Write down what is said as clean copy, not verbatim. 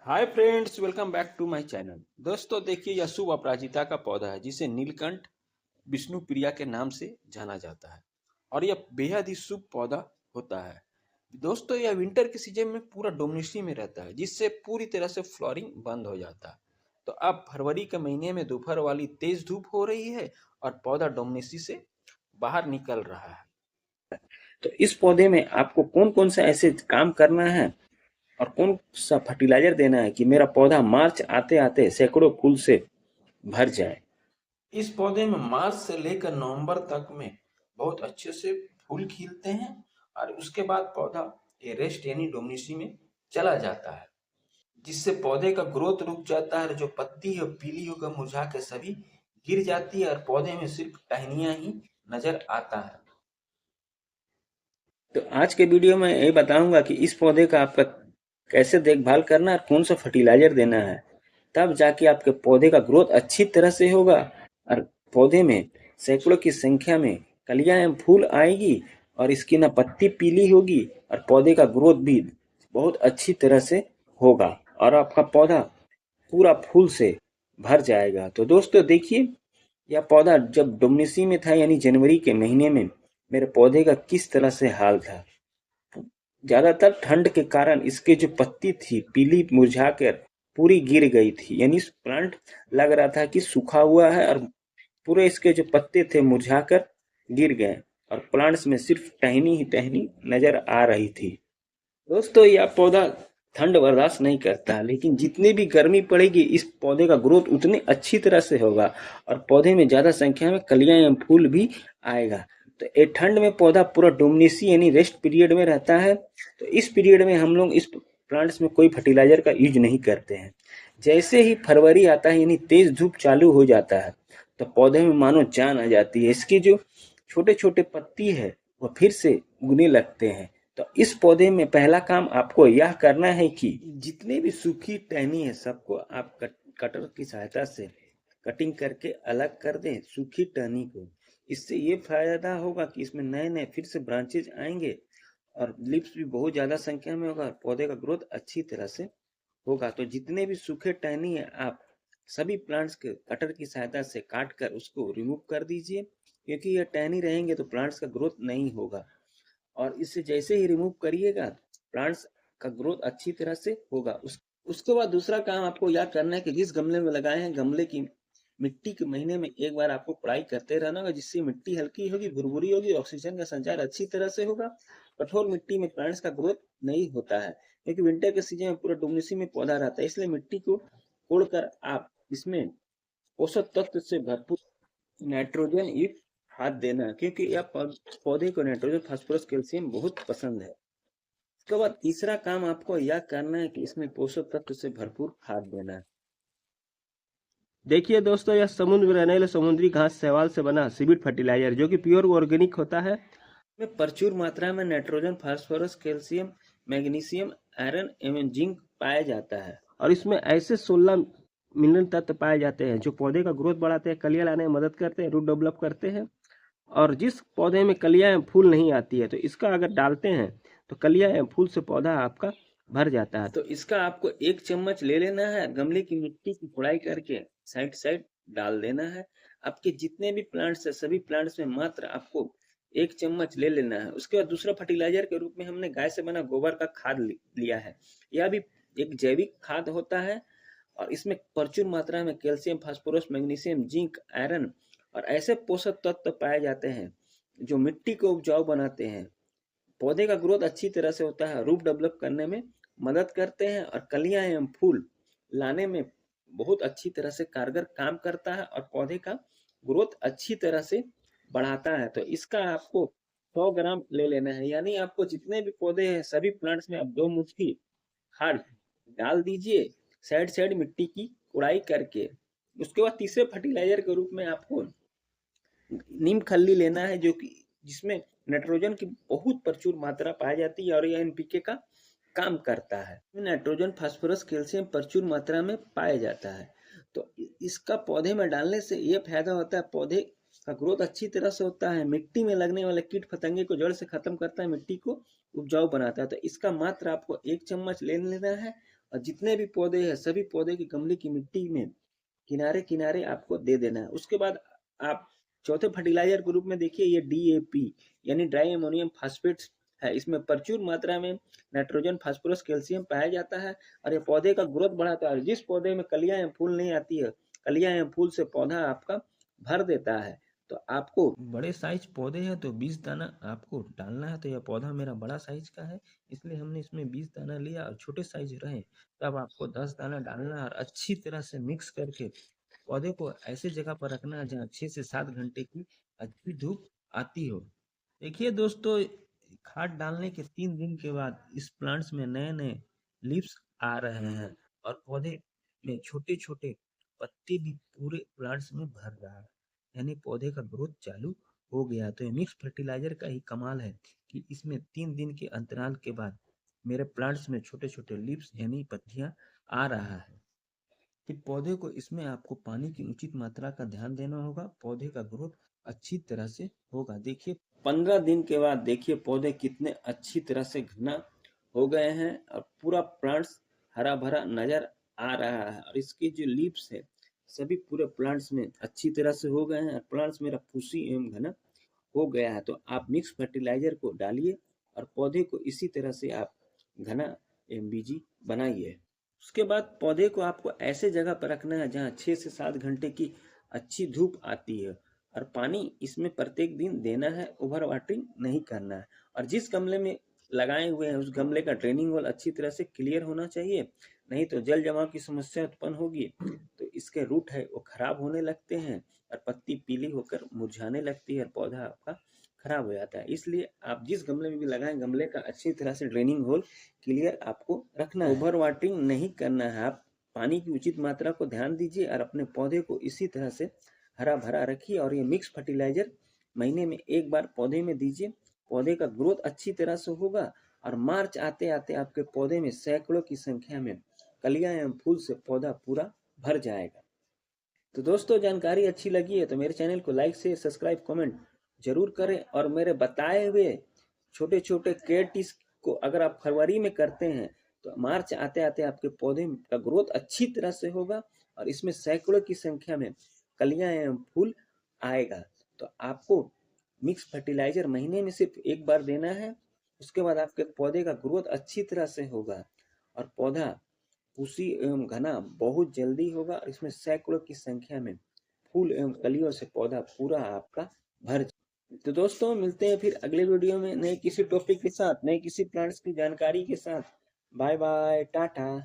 Hi friends, welcome back to my channel. दोस्तों देखिए, यह शुभ अपराजिता का पौधा है जिसे नीलकंठ विष्णुप्रिया के नाम से जाना जाता है और यह बेहद ही शुभ पौधा होता है। दोस्तों यह विंटर के सीजन में पूरा डोमिनेसी में रहता है जिससे पूरी तरह से फ्लोरिंग बंद हो जाता है। तो अब फरवरी के महीने में दोपहर वाली तेज धूप हो रही है और पौधा डोमिनेसी से बाहर निकल रहा है। तो इस पौधे में आपको कौन कौन सा ऐसे काम करना है और कौन सा फर्टिलाइजर देना है कि मेरा पौधा मार्च आते आते सैकड़ों फूल से भर जाए। इस पौधे में मार्च से लेकर नवंबर तक में बहुत अच्छे से फूल खिलते हैं और उसके बाद पौधा रेस्ट यानी डोमिनेसी में चला जाता है जिससे पौधे का ग्रोथ रुक जाता है। जो पत्ती है पीली होकर मुरझा के सभी गिर जाती है और पौधे में सिर्फ टहनियां ही नजर आता है। तो आज के वीडियो में यही बताऊंगा कि इस पौधे का आपका कैसे देखभाल करना है और कौन सा फर्टिलाइजर देना है, तब जाके आपके पौधे का ग्रोथ अच्छी तरह से होगा और पौधे में सैकड़ों की संख्या में कलियां एवं फूल आएगी और इसकी ना पत्ती पीली होगी और पौधे का ग्रोथ भी बहुत अच्छी तरह से होगा और आपका पौधा पूरा फूल से भर जाएगा। तो दोस्तों देखिए, यह पौधा जब डोमिनेसी में था यानी जनवरी के महीने में मेरे पौधे का किस तरह से हाल था। ज्यादातर ठंड के कारण इसके जो पत्ती थी पीली मुरझाकर पूरी गिर गई थी, यानी प्लांट लग रहा था कि सूखा हुआ है और पूरे इसके जो पत्ते थे मुरझाकर गिर गए और प्लांट्स में सिर्फ टहनी ही टहनी नजर आ रही थी। दोस्तों यह पौधा ठंड बर्दाश्त नहीं करता, लेकिन जितनी भी गर्मी पड़ेगी इस पौधे का ग्रोथ उतनी अच्छी तरह से होगा और पौधे में ज्यादा संख्या में कलियां एवं फूल भी आएगा। तो ये ठंड में पौधा पूरा डोमिनेसी यानी रेस्ट पीरियड में रहता है। तो इस पीरियड में हम लोग इस प्लांट्स में कोई फर्टिलाइजर का यूज नहीं करते हैं। जैसे ही फरवरी आता है यानी तेज धूप चालू हो जाता है तो पौधे में मानो जान आ जाती है। इसकी जो छोटे छोटे पत्ती है वह फिर से उगने लगते हैं। तो इस पौधे में पहला काम आपको यह करना है कि जितने भी सूखी टहनी है सबको आप कटर की सहायता से कटिंग करके अलग कर दें सूखी टहनी को। इससे ये फायदा होगा कि इसमें नए नए फिर से ब्रांचेज आएंगे और लिप्स भी बहुत ज्यादा संख्या में होगा, पौधे का ग्रोथ अच्छी तरह से होगा। तो जितने भी सूखे टहनी है आप सभी प्लांट्स के कटर की सहायता से काट कर उसको रिमूव कर दीजिए, क्योंकि ये टहनी रहेंगे तो प्लांट्स का ग्रोथ नहीं होगा और इसे जैसे ही रिमूव करिएगा प्लांट्स का ग्रोथ अच्छी तरह से होगा। उसके बाद दूसरा काम आपको यह करना है कि जिस गमले में लगाए हैं गमले की मिट्टी के महीने में एक बार आपको कोड़ाई करते रहना होगा, जिससे मिट्टी हल्की होगी, भुरभुरी होगी, ऑक्सीजन का संचार अच्छी तरह से होगा। कठोर मिट्टी में प्लांट्स का ग्रोथ नहीं होता है क्योंकि विंटर के सीजन में पूरा डोमिनेसी में पौधा रहता है। इसलिए मिट्टी को कोड़कर आप इसमें पोषक तत्व से भरपूर नाइट्रोजन युक्त खाद देना है, क्योंकि यह पौधे को नाइट्रोजन फास्फोरस कैल्शियम बहुत पसंद है। उसके बाद तीसरा काम आपको यह करना है कि इसमें पोषक तत्व से भरपूर खाद देना है। देखिए दोस्तों, यह समुद्र में रहने वाले समुद्री घास शैवाल से बना सीवीड फर्टिलाइजर जो कि प्योर ऑर्गेनिक होता है। में प्रचुर मात्रा में nitrogen phosphorus calcium magnesium iron एवं जिंक पाया जाता है और इसमें ऐसे 16 मिनरल तत्व पाए जाते हैं जो पौधे का ग्रोथ बढ़ाते हैं, कलियां लाने में मदद करते हैं, रूट डेवलप करते हैं। और जिस पौधे में कलियां एवं फूल नहीं आती है तो इसका अगर डालते हैं तो कलियां एवं फूल से पौधा आपका भर जाता है। तो इसका आपको 1 चम्मच ले लेना है, गमले की मिट्टी की गुड़ाई करके साइड साइड डाल देना है। आपके जितने भी प्लांट्स है सभी प्लांट्स में मात्र आपको 1 चम्मच ले लेना है। उसके बाद दूसरा फर्टिलाइजर के रूप में हमने गाय से बना गोबर का खाद लिया है। यह भी एक जैविक खाद होता है और इसमें प्रचुर मात्रा में calcium phosphorus magnesium zinc iron और ऐसे पोषक तत्व पाए जाते हैं जो मिट्टी को उपजाऊ बनाते हैं, पौधे का ग्रोथ अच्छी तरह से होता है, रूट डेवलप करने में मदद करते हैं और कलियां एवं फूल लाने में बहुत अच्छी तरह से कारगर काम करता है और पौधे का ग्रोथ अच्छी तरह से बढ़ाता है। तो इसका आपको 100 ग्राम ले लेना है, यानी आपको जितने भी पौधे हैं सभी प्लांट्स में आप 2 मुट्ठी खाद डाल दीजिए साइड साइड मिट्टी की कुड़ाई करके। उसके बाद तीसरे फर्टिलाइजर के रूप में आपको नीम खल्ली लेना है जो कि जिसमें नाइट्रोजन की बहुत प्रचुर मात्रा पाई जाती है और यह एनपीके का काम करता है। नाइट्रोजन फास्फोरस कैल्शियम प्रचुर मात्रा में पाया जाता है। तो इसका पौधे में डालने से यह फायदा होता है, पौधे का ग्रोथ अच्छी तरह से होता है, मिट्टी में लगने वाले कीट फतंगे को जड़ से खत्म करता है, मिट्टी को उपजाऊ बनाता है। तो इसका मात्र आपको 1 चम्मच ले लेना है और जितने भी पौधे हैं सभी पौधे की गमले की मिट्टी में किनारे किनारे आपको दे देना है। उसके बाद आप चौथे फर्टिलाइजर के रूप में देखिए ये डीएपी यानी डाई अमोनियम फास्फेट है। इसमें प्रचुर मात्रा में नाइट्रोजन, फास्फोरस, कैल्शियम पाया जाता है और ये पौधे का ग्रोथ बढ़ाता है। जिस पौधे में कलियां या फूल नहीं आती है, कलियां या फूल से पौधा आपका भर देता है। तो आपको बड़े साइज पौधे हैं तो 20 दाना आपको डालना है। तो यह पौधा मेरा बड़ा साइज का है, इसलिए हमने इसमें 20 दाना लिया। और छोटे साइज रहे तब आपको 10 दाना डालना है और अच्छी तरह से मिक्स करके पौधे को ऐसी जगह पर रखना है जहाँ 6 से 7 घंटे की अच्छी धूप आती हो। देखिए दोस्तों, खाद डालने के 3 दिन के बाद इस प्लांट्स में नए नए लीव्स आ रहे हैं और पौधे में छोटे छोटे पत्ते भी पूरे प्लांट्स में भर रहा है, यानी पौधे का ग्रोथ चालू हो गया। तो ये मिक्स फर्टिलाइजर का ही कमाल है कि इसमें 3 दिन के अंतराल के बाद मेरे प्लांट्स में छोटे छोटे लीव्स यानी पत्तियां आ रहा है। फिर पौधे को इसमें आपको पानी की उचित मात्रा का ध्यान देना होगा, पौधे का ग्रोथ अच्छी तरह से होगा। देखिए 15 दिन के बाद देखिए पौधे कितने अच्छी तरह से घना हो गए हैं और पूरा प्लांट्स हरा भरा नजर आ रहा है और इसकी जो लीव्स है सभी पूरे प्लांट्स में अच्छी तरह से हो गए हैं। प्लांट्स मेरा फूसी एवं घना हो गया है। तो आप मिक्स फर्टिलाइजर को डालिए और पौधे को इसी तरह से आप घना एवं बीजी बनाइए। उसके बाद पौधे को आपको ऐसे जगह पर रखना है जहाँ 6 से 7 घंटे की अच्छी धूप आती है और पानी इसमें प्रत्येक दिन देना है, ओवर वाटरिंग नहीं करना है। और जिस गमले में लगाए हुए हैं उस गमले का ड्रेनिंग होल अच्छी तरह से क्लियर होना चाहिए, नहीं तो जल जमाव की समस्या उत्पन्न होगी। तो इसके रूट है वो खराब होने लगते हैं और पत्ती पीली होकर मुरझाने लगती है और पौधा आपका खराब हो जाता है। इसलिए आप जिस गमले में भी लगाएं गमले का अच्छी तरह से ड्रेनिंग होल क्लियर आपको रखना है, ओवर वाटरिंग नहीं करना है। आप पानी की उचित मात्रा को ध्यान दीजिए और अपने पौधे को इसी तरह से हरा भरा रखिए। और ये मिक्स फर्टिलाइजर महीने में एक बार पौधे में दीजिए, पौधे का ग्रोथ अच्छी तरह से होगा और मार्च आते आते आपके पौधे में सैकड़ों की संख्या में कलियां एवं फूल से पौधा पूरा भर जाएगा। तो दोस्तों, जानकारी अच्छी लगी है तो मेरे चैनल को लाइक से सब्सक्राइब कमेंट जरूर करें और मेरे बताए हुए छोटे छोटे केयर टिप्स को अगर आप फरवरी में करते हैं तो मार्च आते आते आपके पौधे का ग्रोथ अच्छी तरह से होगा और इसमें सैकड़ों की संख्या में कलियां एवं फूल आएगा। तो आपको मिक्स फर्टिलाइजर महीने में सिर्फ एक बार देना है। उसके बाद आपके पौधे का ग्रोथ अच्छी तरह से होगा और पौधा फूसी एवं घना बहुत जल्दी होगा और इसमें सैकड़ों की संख्या में फूल एवं कलियों से पौधा पूरा आपका भर। तो दोस्तों, मिलते हैं फिर अगले वीडियो में नए किसी टॉपिक के साथ, नए किसी प्लांट्स की जानकारी के साथ। Bye bye, Tata.